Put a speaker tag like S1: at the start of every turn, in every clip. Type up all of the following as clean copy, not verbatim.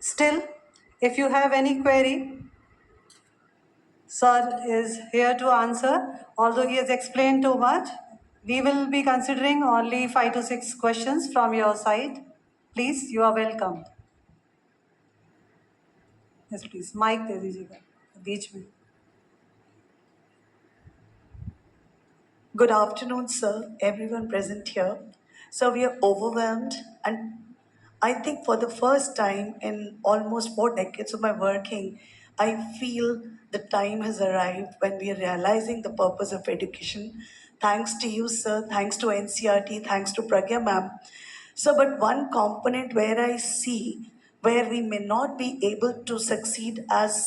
S1: Still, if you have any query, Sir is here to answer. Although he has explained too much, we will be considering only 5 to 6 questions from your side. Please, you are welcome. Yes, please. Mic दे दीजिएगा बीच में.
S2: Good afternoon, sir, everyone present here. So we are overwhelmed, and I think for the first time in almost 4 decades of my working, I feel the time has arrived when we are realizing the purpose of education. Thanks to you, sir, thanks to NCRT, thanks to Pragya ma'am. So, but one component where I see where we may not be able to succeed as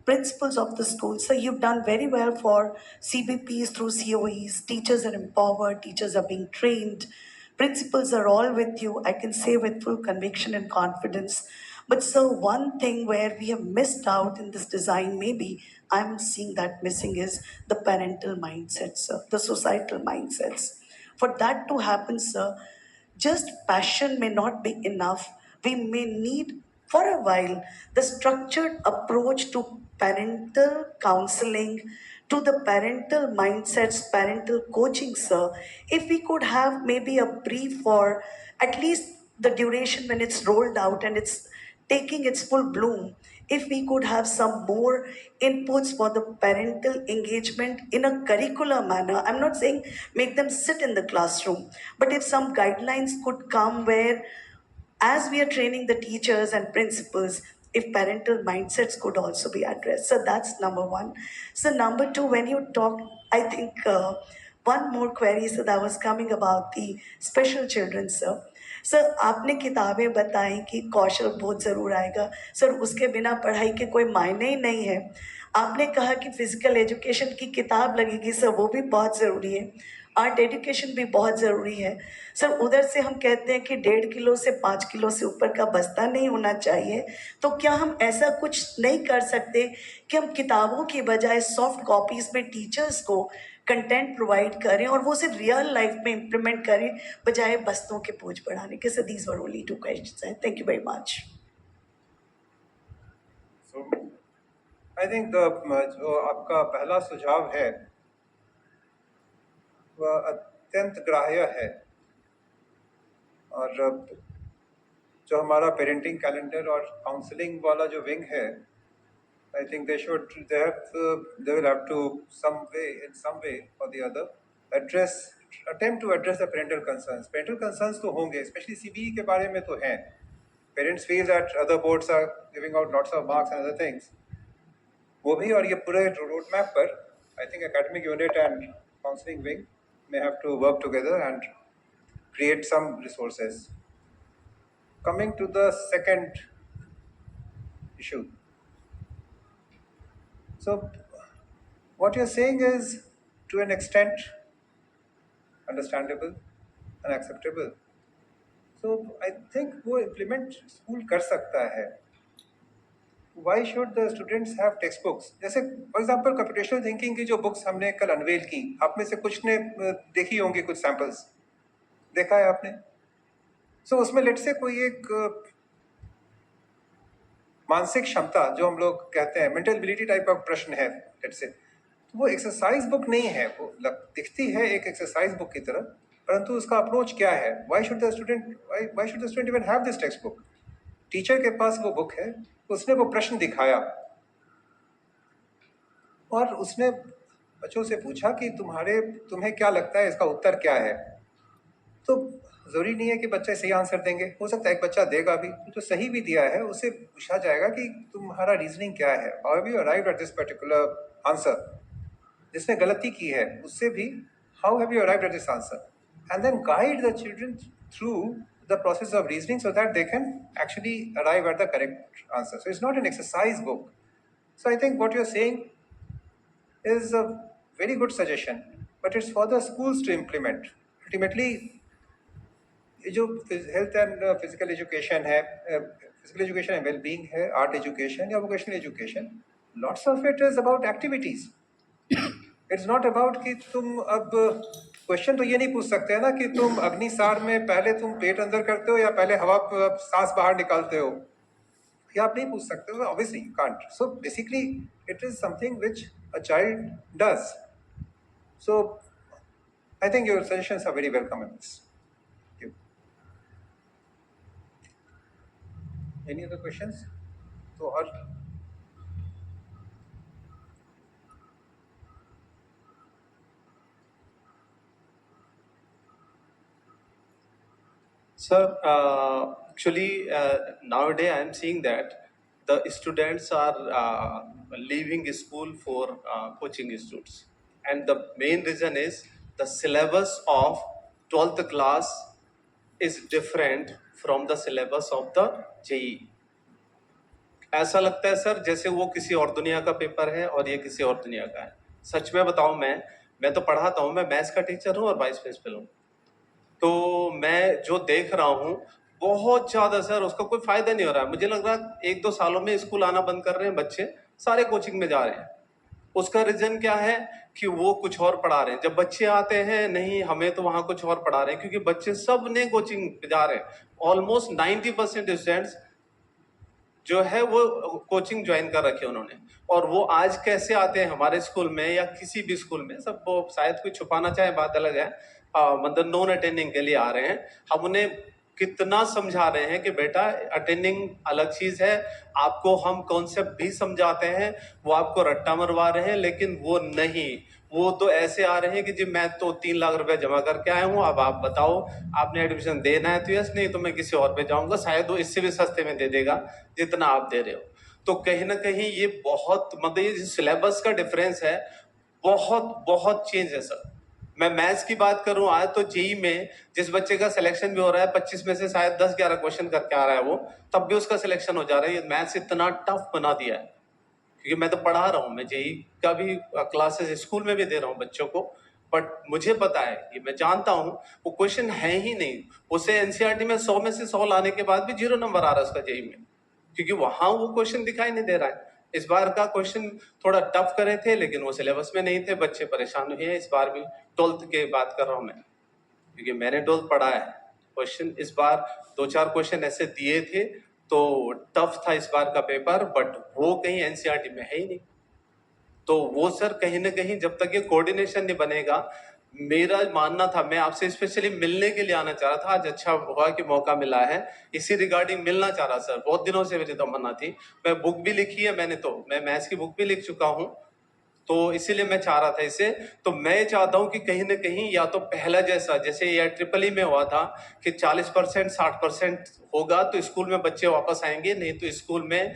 S2: principals of the school. So you've done very well for CBPs through COEs. Teachers are empowered, teachers are being trained, principals are all with you. I can say with full conviction and confidence. But so one thing where we have missed out in this design, maybe I'm seeing that missing is the parental mindsets, sir, the societal mindsets. For that to happen, sir, just passion may not be enough. We may need, for a while, the structured approach to parental counseling, to the parental mindsets, parental coaching, sir. If we could have maybe a brief for at least the duration when it's rolled out and it's taking its full bloom, if we could have some more inputs for the parental engagement in a curricular manner. I'm not saying make them sit in the classroom, but if some guidelines could come where, as we are training the teachers and principals, if parental mindsets could also be addressed. So that's number one. So number two, when you talk, I think one more query so that was coming about the special children, sir. Sir आपने किताबें बताई कि कौशल बहुत ज़रूर आएगा. Sir उसके बिना पढ़ाई के कोई मायने ही नहीं है. आपने कहा कि फिजिकल एजुकेशन की किताब लगेगी, सर वो भी बहुत ज़रूरी है. आर्ट एजुकेशन भी बहुत ज़रूरी है. सर उधर से हम कहते हैं कि 1.5 किलो से 5 किलो से ऊपर का बस्ता नहीं होना चाहिए. तो क्या हम ऐसा कुछ नहीं कर सकते कि हम किताबों की बजाय सॉफ्ट कॉपीज़ में टीचर्स को कंटेंट प्रोवाइड करें और वो सिर्फ रियल लाइफ में इम्प्लीमेंट करें बजाय बस्तों के बोझ बढ़ाने के. Sir these were only 2 questions हैं. Thank you very much.
S3: So, I think जो आपका पहला सुझाव है वह अत्यंत ग्राह्य है. और जो हमारा पेरेंटिंग कैलेंडर और काउंसलिंग वाला जो विंग है, I think they will have to in some way or the other attempt to address the parental concerns. Parental concerns तो होंगे, especially CBE के बारे में तो हैं. Parents feel that other boards are giving out lots of marks and other things. वो भी, और ये पूरे रोड मैप पर I think academic unit and counseling wing may have to work together and create some resources. Coming to the second issue. So what you're saying is to an extent understandable and acceptable. So I think वो implement school कर सकता है. Why should the students have textbooks? जैसे for example computational thinking की जो books हमने कल unveil की, आप में से कुछ ने देखी होंगी, कुछ samples देखा है आपने. So उसमें let's say कोई एक मानसिक क्षमता जो हम लोग कहते हैं mental ability type of प्रश्न है let's say, तो वो एक्सरसाइज बुक नहीं है. वो दिखती है एक एक्सरसाइज बुक की तरह, परंतु उसका अप्रोच क्या है? Why should the student even have this textbook? Teacher के पास वो बुक है, उसने वो प्रश्न दिखाया और उसने बच्चों से पूछा कि तुम्हें क्या लगता है इसका उत्तर क्या है. तो जरूरी नहीं है कि बच्चे सही आंसर देंगे, हो सकता है एक बच्चा देगा भी, तो सही भी दिया है उससे पूछा जाएगा कि तुम्हारा रीजनिंग क्या है, how have you arrived at this particular answer. जिसने गलती की है उससे भी how have you arrived at this answer, and then guide the children through the process of reasoning so that they can actually arrive at the correct answer. So it's not an exercise book. So I think what you're saying is a very good suggestion, but it's for the schools to implement. Ultimately, ये जो health and physical education है, physical education and well-being है, art education या vocational education, lots of it is about activities. It's not about कि तुम अब question तो ये नहीं पूछ सकते हैं ना कि तुम अग्निसार में पहले तुम पेट अंदर करते हो या पहले हवा सांस बाहर निकालते हो. या आप नहीं पूछ सकते हो, obviously you can't. So basically it is something which a child does. So I think your suggestions are very welcome in this. Any other questions? तो और
S4: Sir, actually, nowadays I am seeing that the students are leaving school for coaching institutes, and the main reason is the syllabus of 12th class is different from the syllabus of the JEE. ऐसा लगता है sir जैसे वो किसी और दुनिया का paper है और ये किसी और दुनिया का है. सच में बताऊं, मैं तो पढ़ाता हूं, मैं मैथ्स का टीचर हूं और वाइस प्रिंसिपल हूं. तो मैं जो देख रहा हूँ बहुत ज्यादा सर, उसका कोई फायदा नहीं हो रहा है. मुझे लग रहा है 1-2 सालों में स्कूल आना बंद कर रहे हैं बच्चे, सारे कोचिंग में जा रहे हैं. उसका रीजन क्या है कि वो कुछ और पढ़ा रहे हैं. जब बच्चे आते हैं, नहीं हमें तो वहां कुछ और पढ़ा रहे हैं, क्योंकि बच्चे सब ने कोचिंग जा रहे हैं. ऑलमोस्ट 90% स्टूडेंट्स जो है वो कोचिंग ज्वाइन कर रखे उन्होंने. और वो आज कैसे आते हैं हमारे स्कूल में या किसी भी स्कूल में, सब वो शायद कोई छुपाना चाहे बात अलग है, मतलब नॉन अटेंडिंग के लिए आ रहे हैं. हम उन्हें कितना समझा रहे हैं कि बेटा अटेंडिंग अलग चीज है, आपको हम कॉन्सेप्ट भी समझाते हैं, वो आपको रट्टा मरवा रहे हैं. लेकिन वो नहीं, वो तो ऐसे आ रहे हैं कि जी मैं तो 3 लाख रुपए जमा करके आया हूँ, अब आप बताओ आपने एडमिशन देना है तो यस, नहीं तो मैं किसी और पे जाऊंगा, शायद वो इससे भी सस्ते में दे देगा जितना आप दे रहे हो. तो कहीं ना कहीं ये बहुत, मतलब ये सिलेबस का डिफरेंस है, बहुत बहुत चेंज है सर. मैं मैथ्स की बात करूं, आज तो जेई में जिस बच्चे का सिलेक्शन भी हो रहा है 25 में से शायद 10-11 क्वेश्चन करके आ रहा है वो, तब भी उसका सिलेक्शन हो जा रहा है. ये मैथ्स इतना टफ बना दिया है, क्योंकि मैं तो पढ़ा रहा हूँ, मैं जेई का भी क्लासेस स्कूल में भी दे रहा हूँ बच्चों को. बट मुझे पता है, ये मैं जानता हूँ वो क्वेश्चन है ही नहीं. उसे एनसीईआरटी में 100 में से 100 लाने के बाद भी 0 नंबर आ रहा है उसका जेई में, क्योंकि वहां वो क्वेश्चन दिखाई नहीं दे रहा है. इस बार का क्वेश्चन थोड़ा टफ करे थे, लेकिन वो सिलेबस में नहीं थे, बच्चे परेशान हुए हैं. इस बार भी 12th के बात कर रहा हूँ मैं, क्योंकि मैंने 12th पढ़ा है. क्वेश्चन इस बार 2-4 क्वेश्चन ऐसे दिए थे, तो टफ था इस बार का पेपर, बट वो कहीं एनसीईआरटी में है ही नहीं. तो वो सर कहीं ना कहीं जब तक ये कोऑर्डिनेशन नहीं बनेगा, मेरा मानना था, मैं आपसे स्पेशली मिलने के लिए आना चाह रहा था. आज अच्छा हुआ कि मौका मिला है, इसी रिगार्डिंग मिलना चाह रहा सर. बहुत दिनों से मेरी तमन्ना थी. मैं बुक भी लिखी है मैंने, तो मैं मैथ्स की बुक भी लिख चुका हूँ, तो इसीलिए मैं चाह रहा था इसे. तो मैं चाहता हूँ कि कहीं ना कहीं या तो पहला जैसा, जैसे ये ट्रिपल में हुआ था कि 40% 60% होगा तो स्कूल में बच्चे वापस आएंगे, नहीं तो स्कूल में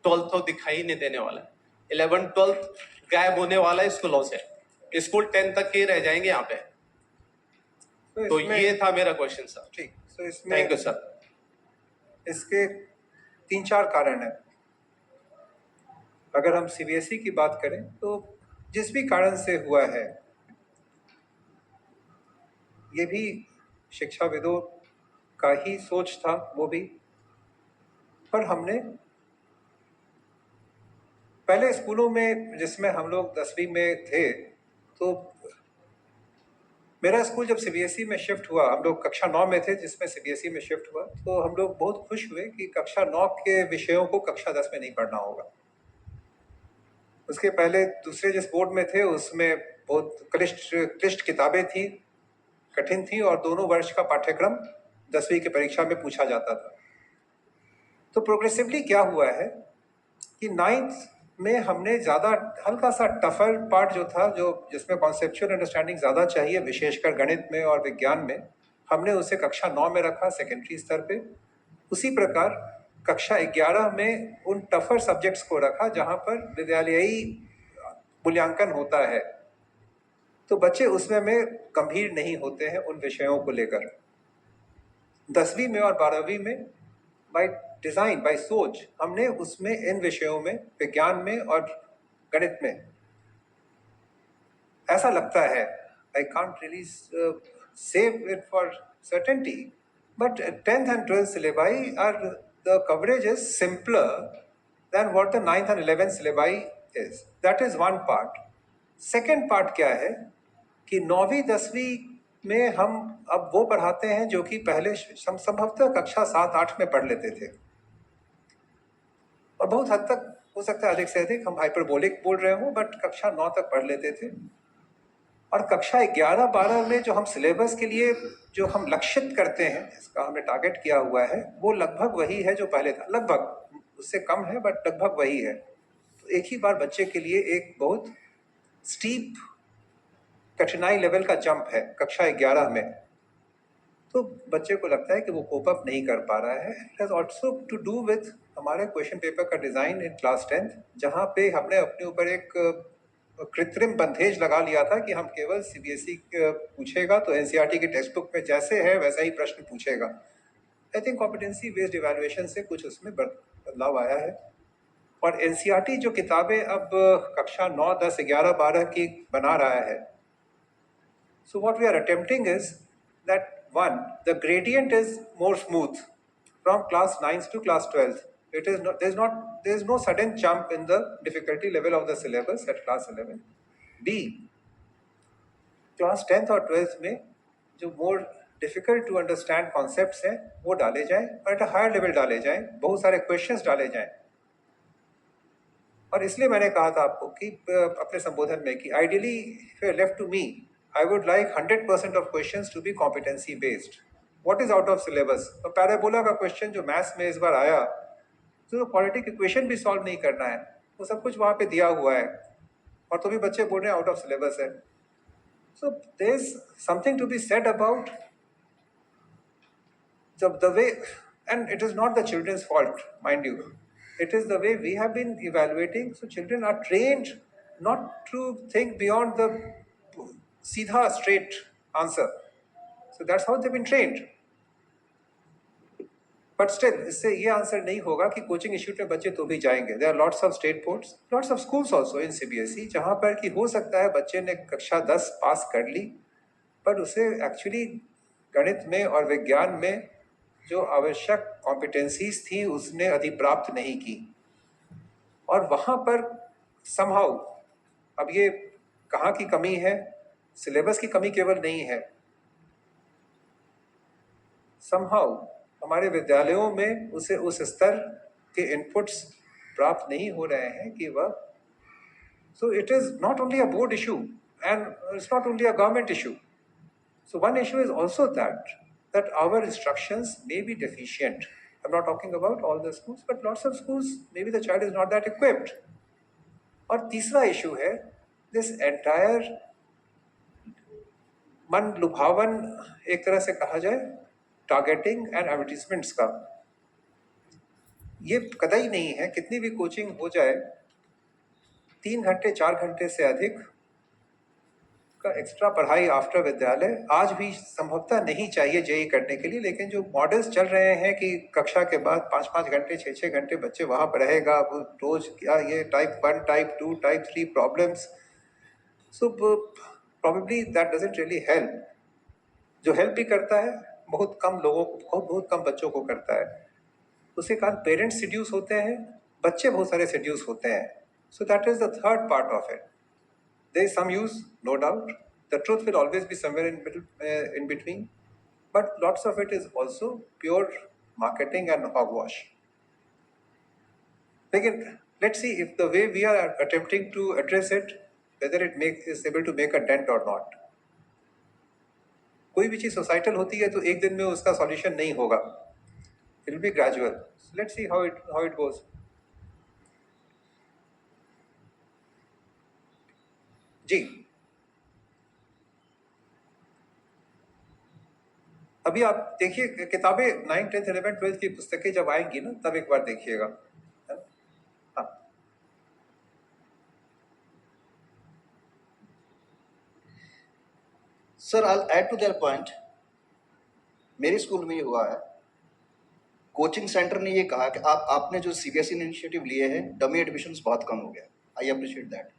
S4: 12th तो दिखाई नहीं देने वाला है. 11th-12th गायब होने वाला है स्कूलों से, स्कूल 10th तक के रह जाएंगे यहाँ पे. तो ये था मेरा क्वेश्चन सर.
S3: ठीक. सो इसमें
S4: थैंक यू सर.
S3: इसके 3-4 कारण हैं. अगर हम सीबीएसई की बात करें तो जिस भी कारण से हुआ है, ये भी शिक्षाविदों का ही सोच था, वो भी. पर हमने पहले स्कूलों में जिसमें हम लोग 10वीं में थे, तो मेरा स्कूल जब सीबीएसई में शिफ्ट हुआ, हम लोग कक्षा 9 में थे जिसमें सीबीएसई में शिफ्ट हुआ, तो हम लोग बहुत खुश हुए कि कक्षा 9 के विषयों को कक्षा 10 में नहीं पढ़ना होगा. उसके पहले दूसरे जिस बोर्ड में थे उसमें बहुत क्लिष्ट किताबें थी, कठिन थी, और दोनों वर्ष का पाठ्यक्रम 10वीं की परीक्षा में पूछा जाता था. तो प्रोग्रेसिवली क्या हुआ है कि 9th में हमने ज़्यादा हल्का सा टफर पार्ट जो था, जो जिसमें कॉन्सेप्चुअल अंडरस्टैंडिंग ज़्यादा चाहिए, विशेषकर गणित में और विज्ञान में, हमने उसे कक्षा 9 में रखा, सेकेंडरी स्तर पे. उसी प्रकार कक्षा 11 में उन टफर सब्जेक्ट्स को रखा जहाँ पर विद्यालयी मूल्यांकन होता है, तो बच्चे उसमें में गंभीर नहीं होते हैं उन विषयों को लेकर. 10वीं में और 12वीं में बाय डिज़ाइन, बाय सोच, हमने उसमें इन विषयों में, विज्ञान में और गणित में, ऐसा लगता है, I can't really say it for certainty, but 10th and 12th syllabi are, the coverage is simpler than what the 9th and 11th syllabi is. That is one part. Second part क्या है कि 9वीं 10वीं में हम अब वो पढ़ाते हैं जो कि पहले संभवतः कक्षा 7-8 में पढ़ लेते थे. और बहुत हद तक हो सकता है अधिक से अधिक हम हाइपरबोलिक बोल रहे हों, बट कक्षा 9 तक पढ़ लेते थे। और कक्षा 11-12 में जो हम सिलेबस के लिए जो हम लक्षित करते हैं, जिसका हमने टारगेट किया हुआ है, वो लगभग वही है जो पहले था। लगभग, उससे कम है बट लगभग वही है। तो एक ही बार बच्चे के लिए एक बहुत स्टीप कठिनाई लेवल का जंप है कक्षा 11 में। तो बच्चे को लगता है कि वो कोप अप नहीं कर पा रहा है। It has also to do with हमारे क्वेश्चन पेपर का डिज़ाइन इन क्लास 10th, जहाँ पे हमने अपने ऊपर एक कृत्रिम बंधेज लगा लिया था कि हम केवल सीबीएसई पूछेगा तो एनसीईआरटी की टेक्स्ट बुक में जैसे है वैसा ही प्रश्न पूछेगा। I think competency based evaluation से कुछ उसमें बदलाव आया है। और एनसीईआरटी जो किताबें अब कक्षा 9, 10, 11, 12 की बना रहा है, so what we are attempting is that one, the gradient is more smooth from class 9th to class 12th. It is not, there is no sudden jump in the difficulty level of the syllabus at class 11. B, class 10th और 12th में जो more difficult to understand concepts हैं वो डाले जाएं और at a higher level डाले जाएं, बहुत सारे questions डाले जाएं। और इसलिए मैंने कहा था आपको कि अपने संबोधन में कि ideally if you left to me, I would like 100% of questions to be competency based. What is out of syllabus? तो पैराबोला का क्वेश्चन जो मैथ्स में इस बार आया, तो क्वाड्रेटिक इक्वेशन भी सॉल्व नहीं करना है, वो सब कुछ वहाँ पे दिया हुआ है और तो भी बच्चे बोल रहे हैं आउट ऑफ सिलेबस है। So there is something to be said about the way, and it is not the children's fault, mind you. It is the way we have been evaluating. So children are trained not to think beyond the सीधा straight answer. So that's how they've been trained. But still, इससे ये answer नहीं होगा कि coaching institute में बच्चे तो भी जाएंगे। There are lots of state boards, lots of schools also in CBSE, जहाँ पर कि हो सकता है बच्चे ने कक्षा 10 पास कर ली, पर उसे एक्चुअली गणित में और विज्ञान में जो आवश्यक कॉम्पिटेंसीज थी उसने अधिप्राप्त नहीं की। और वहाँ पर somehow, अब ये कहाँ की कमी है? सिलेबस की कमी केवल नहीं है, somehow हमारे विद्यालयों में उसे उस स्तर के इनपुट्स प्राप्त नहीं हो रहे हैं कि वह, so it is not only a board issue and it's not only a government issue. So one issue is also that our instructions may be deficient. I'm not talking about all the schools, but lots of schools maybe the child is not that equipped. और तीसरा issue है this entire मन लुभावन, एक तरह से कहा जाए, टारगेटिंग एंड एडवर्टीजमेंट्स का। ये कतई नहीं है, कितनी भी कोचिंग हो जाए, 3 घंटे 4 घंटे से अधिक का एक्स्ट्रा पढ़ाई आफ्टर विद्यालय आज भी संभवतः नहीं चाहिए जेई करने के लिए। लेकिन जो मॉडल्स चल रहे हैं कि कक्षा के बाद 5-5 घंटे 6-6 घंटे बच्चे वहाँ पर रहेगा, वो रोज क्या ये type 1, type 2, type 3 problems, so probably that doesn't really help. जो हेल्प भी करता है बहुत कम लोगों को, बहुत कम बच्चों को करता है। उसके कारण पेरेंट्स सिड्यूस होते हैं, बच्चे बहुत सारे सिड्यूस होते हैं। So that is the third part of it. There is some use, no doubt. The truth will always be somewhere in between, but lots of it is also pure marketing and hogwash. Again, let's see if the way we are attempting to address it, whether it is able to make a dent or not. कोई भी चीज societal होती है तो एक दिन में उसका सॉल्यूशन नहीं होगा, it will be gradual. Let's see how it goes. जी, अभी आप देखिए किताबें 9, 10, 11, 12 की पुस्तकें जब आएंगी ना, तब एक बार देखिएगा। हाँ,
S5: Sir, I'll add to their point. मेरे स्कूल में ये हुआ है, कोचिंग सेंटर ने ये कहा कि आपने जो सीबीएसई इनिशिएटिव लिए हैं, डमी एडमिशन्स बहुत कम हो गया। I appreciate that.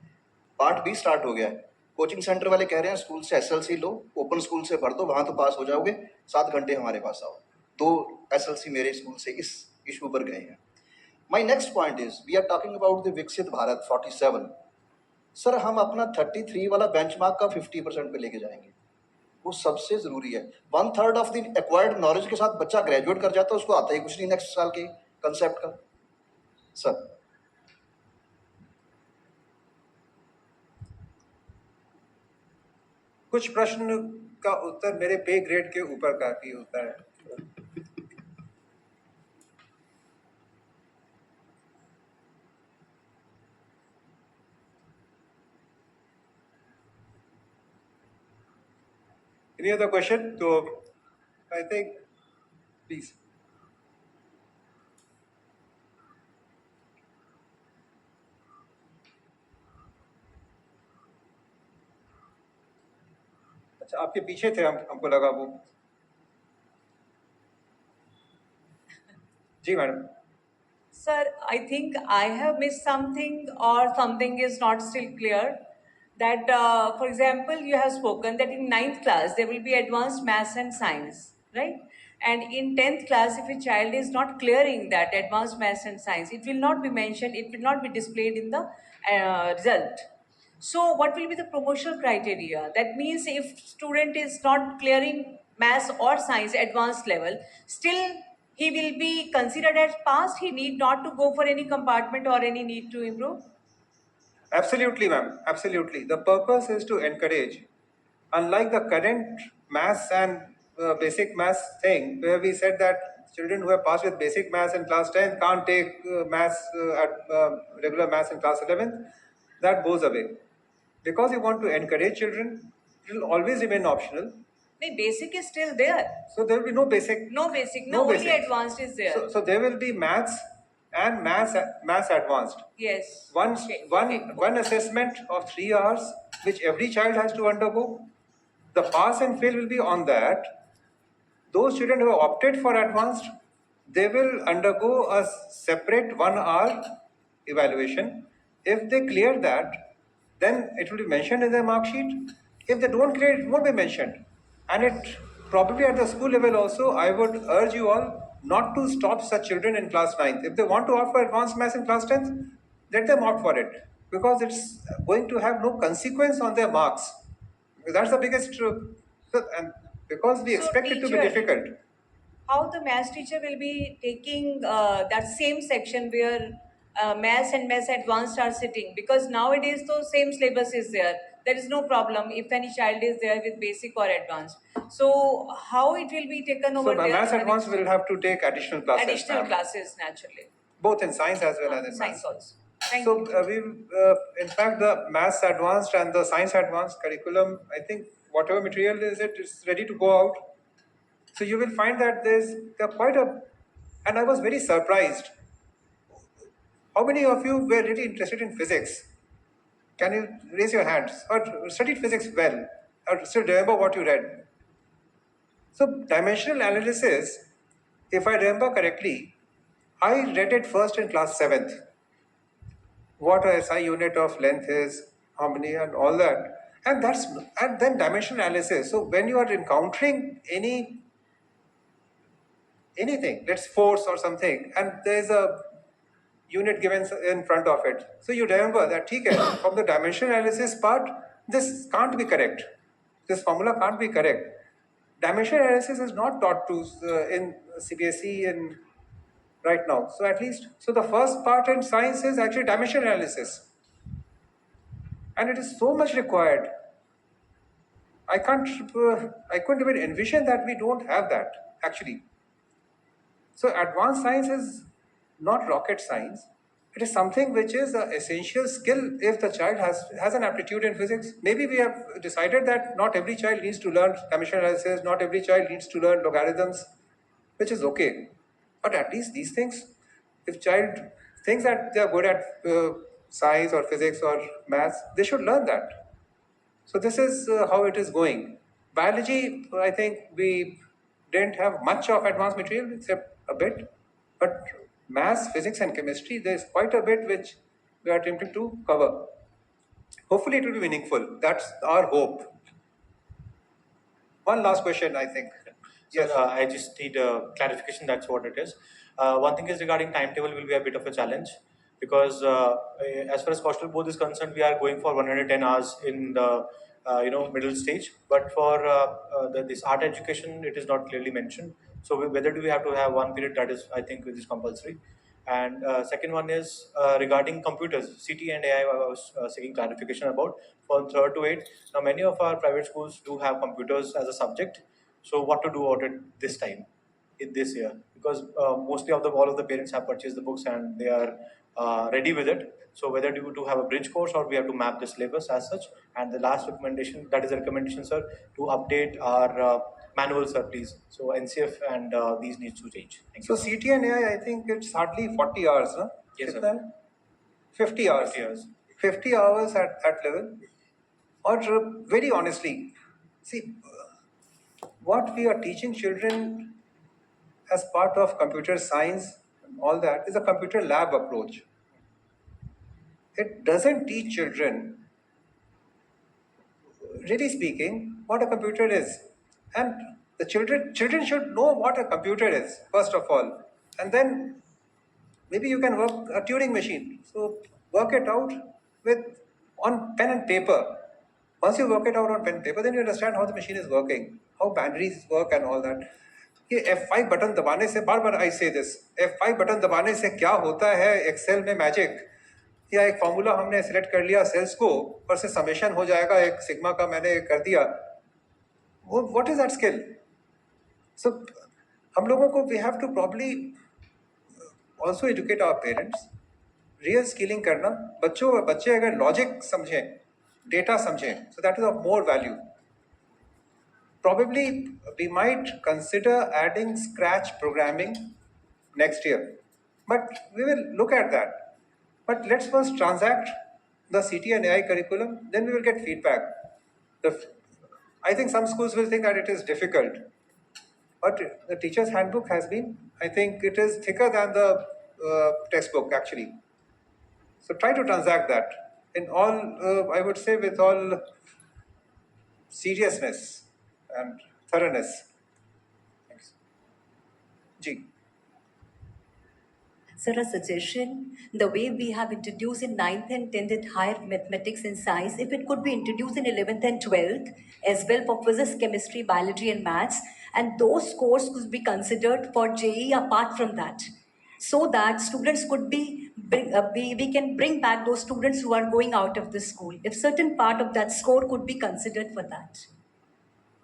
S5: Part B start हो गया है। कोचिंग सेंटर वाले कह रहे हैं स्कूल से एसएलसी लो, ओपन स्कूल से भर दो, वहाँ तो पास हो जाओगे, 7 घंटे हमारे पास आओ। 2 एसएलसी मेरे स्कूल से इस इशू पर गए हैं। My next point is, we are talking about the Viksit Bharat 47। Sir, हम अपना 33 वाला बेंचमार्क का 50% पे लेके जाएंगे, वो सबसे जरूरी है। 1/3 ऑफ द एक्वायर्ड नॉलेज के साथ बच्चा ग्रेजुएट कर जाता है, उसको आता ही कुछ नहीं नेक्स्ट साल के कंसेप्ट का। सर
S3: कुछ प्रश्न का उत्तर मेरे पे ग्रेड के ऊपर का भी होता है. Any other question? So, I think, please. अच्छा, आपके पीछे थे, हमको लगा वो. जी madam.
S6: Sir, I think I have missed something or something is not still clear. That, for example, you have spoken that in ninth class there will be advanced maths and science, right? And in 10th class, if a child is not clearing that advanced maths and science, it will not be mentioned, it will not be displayed in the result. So what will be the promotional criteria? That means if student is not clearing maths or science advanced level, still he will be considered as passed. He need not to go for any compartment or any need to improve.
S3: Absolutely, ma'am. Absolutely. The purpose is to encourage, unlike the current maths and basic maths thing, where we said that children who have passed with basic maths in class 10 can't take maths at regular maths in class 11, that goes away. Because we want to encourage children, it will always remain optional.
S6: The basic is still there.
S3: So there will be no basic.
S6: No basic, no only
S3: basics.
S6: advanced is there.
S3: So there will be maths and maths advanced.
S6: Yes.
S3: One assessment of 3 hours, which every child has to undergo. The pass and fail will be on that. Those children who have opted for advanced, they will undergo a separate 1 hour evaluation. If they clear that, then it will be mentioned in their mark sheet. If they don't clear, it won't be mentioned. And it probably at the school level also, I would urge you all not to stop such children in class 9th. If they want to opt for advanced maths in class 10th, let them opt for it, because it's going to have no consequence on their marks. That's the biggest, and because we
S6: So,
S3: expect it to be
S6: teacher,
S3: difficult.
S6: how the maths teacher will be taking that same section where maths and maths advanced are sitting, because nowadays the same syllabus is there is no problem if any child is there with basic or advanced. So how it will be taken over
S3: So
S6: there?
S3: maths advanced will have to take additional classes.
S6: Additional
S3: ma'am.
S6: classes naturally.
S3: Both in science as well as in
S6: Science
S3: maths.
S6: also. Thank
S3: So
S6: you.
S3: in fact, the maths advanced and the science advanced curriculum, I think whatever material is it, it's ready to go out. So you will find that there quite a, and I was very surprised. How many of you were really interested in physics? Can you raise your hands or studied physics well, or still remember what you read? So dimensional analysis, if I remember correctly, I read it first in class 7th. What a SI unit of length is, how many and all that. And then dimensional analysis. So when you are encountering anything, let's force or something, and there's a unit given in front of it. So you remember that, okay, from the dimensional analysis part, this can't be correct. This formula can't be correct. Dimensional analysis is not taught to in CBSE in right now. So at least, so the first part in science is actually dimensional analysis. And it is so much required. I couldn't even envision that we don't have that, actually. So advanced science is not rocket science. It is something which is an essential skill if the child has an aptitude in physics. Maybe we have decided that not every child needs to learn dimensional analysis, not every child needs to learn logarithms, which is okay. But at least these things, if child thinks that they are good at science or physics or maths, they should learn that. So this is how it is going. Biology, I think we didn't have much of advanced material except a bit, but maths, physics and chemistry, there's quite a bit which we are attempting to cover. Hopefully it will be meaningful. That's our hope. One last question, I think.
S7: Yes, I just need a clarification. That's what it is. One thing is regarding timetable will be a bit of a challenge because as far as coastal board is concerned, we are going for 110 hours in the middle stage. But for this art education, it is not clearly mentioned. So whether do we have to have one period that is, I think, it is compulsory. And second one is regarding computers, CT and AI. I was seeking clarification about for third to eighth. Now, many of our private schools do have computers as a subject. So, what to do about it this time, in this year? Because mostly of the all of the parents have purchased the books and they are ready with it. So, whether do to have a bridge course or we have to map the syllabus as such. And the last recommendation, that is a recommendation, sir, to update our manual, sir, please. So NCF and these needs to change. Thank
S3: So
S7: you.
S3: CT and AI, I think it's hardly 40 hours, no?
S7: Yes, sir.
S3: कितना है? 50 hours.
S7: 50 hours.
S3: 50 hours at level. Or very honestly, see, what we are teaching children as part of computer science and all that is a computer lab approach. It doesn't teach children, really speaking, what a computer is. And the children should know what a computer is, first of all. And then maybe you can work a Turing machine. So work it out with on pen and paper. Once you work it out on pen and paper, then you understand how the machine is working, how binaries work and all that. ये F5 button दबाने से बार I say this, F5 button दबाने से क्या होता है Excel में magic, या एक फॉर्मूला हमने सिलेक्ट कर लिया सेल्स को, ऊपर से समेशन हो जाएगा, एक सिग्मा का मैंने कर दिया, वो what is that skill? So हम लोगों को we have to probably also educate our parents, real skilling करना, बच्चे अगर लॉजिक समझें, डेटा समझें, so that is of more value. Probably we might consider adding scratch programming next year, but we will look at that. But let's first transact the CT and AI curriculum, then we will get feedback. I think some schools will think that it is difficult, but the teacher's handbook has been, I think it is thicker than the textbook actually. So try to transact that in all, I would say with all seriousness and thoroughness. Thanks. Ji.
S8: Sir, a suggestion, the way we have introduced in 9th and 10th at higher mathematics and science, if it could be introduced in 11th and 12th as well for physics, chemistry, biology and maths, and those scores could be considered for JEE apart from that, so that students could we can bring back those students who are going out of the school, if certain part of that score could be considered for that.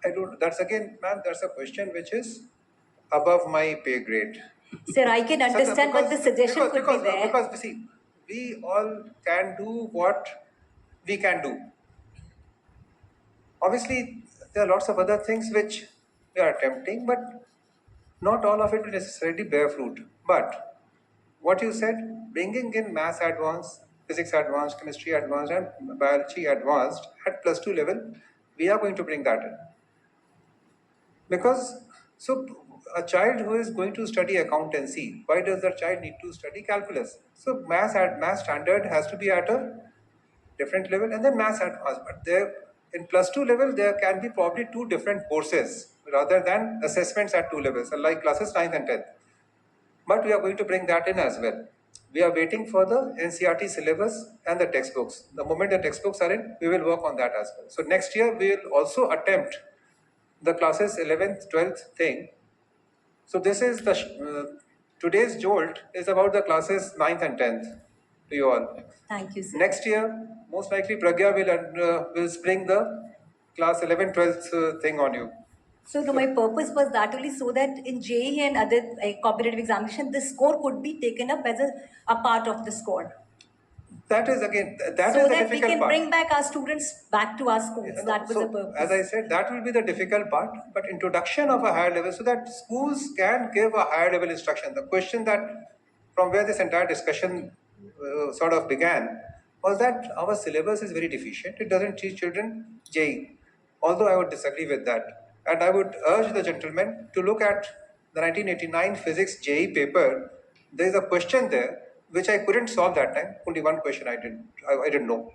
S3: I don't, that's again, ma'am, that's a question which is above my pay grade.
S8: Sir, I can understand, but the suggestion could be there.
S3: Because see, we all can do what we can do. Obviously, there are lots of other things which we are attempting, but not all of it will necessarily bear fruit. But what you said, bringing in maths advanced, physics advanced, chemistry advanced, and biology advanced at +2 level, we are going to bring that in. Because, so a child who is going to study accountancy, why does that child need to study calculus? So math standard has to be at a different level, and then math advanced. But there, in +2 level, there can be probably 2 different courses rather than assessments at 2 levels, like classes 9th and 10th. But we are going to bring that in as well. We are waiting for the NCERT syllabus and the textbooks. The moment the textbooks are in, we will work on that as well. So next year, we will also attempt the classes 11th, 12th thing. So this is the, today's jolt is about the classes 9th and 10th to you all.
S8: Thank you, sir.
S3: Next year, most likely Pragya will spring the class 11th, 12th thing on you.
S8: So no, my purpose was that only, so that in JEE and other competitive examination, the score could be taken up as a part of the score.
S3: That is again, that
S8: so
S3: is the
S8: that we
S3: difficult
S8: can
S3: part.
S8: bring back our students back to our schools. That was
S3: So,
S8: the purpose.
S3: as I said, that will be the difficult part, but introduction of a higher level so that schools can give a higher level instruction. The question that from where this entire discussion sort of began was that our syllabus is very deficient. It doesn't teach children JEE, although I would disagree with that. And I would urge the gentleman to look at the 1989 physics JEE paper. There is a question there which I couldn't solve that time. Only one question I didn't know.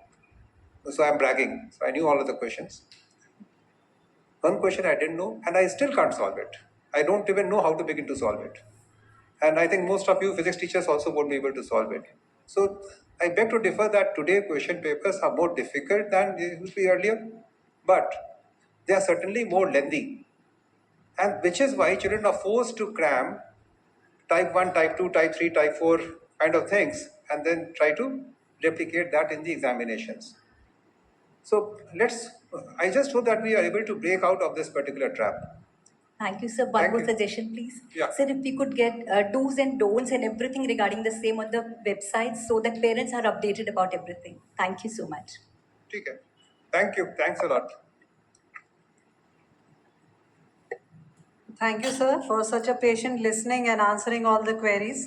S3: So I'm bragging. So I knew all of the questions. One question I didn't know, and I still can't solve it. I don't even know how to begin to solve it. And I think most of you physics teachers also won't be able to solve it. So I beg to differ that today question papers are more difficult than they used to be earlier, but they are certainly more lengthy. And which is why children are forced to cram type 1, type 2, type 3, type 4 kind of things, and then try to replicate that in the examinations. So I just hope that we are able to break out of this particular trap.
S8: Thank you, sir. One
S3: Thank
S8: more
S3: you.
S8: suggestion, please.
S3: Yeah.
S8: Sir, if we could get do's and don'ts and everything regarding the same on the website so that parents are updated about everything. Thank you so much.
S3: ठीक है. Thank you. Thanks a lot.
S1: Thank you, sir, for such a patient listening and answering all the queries.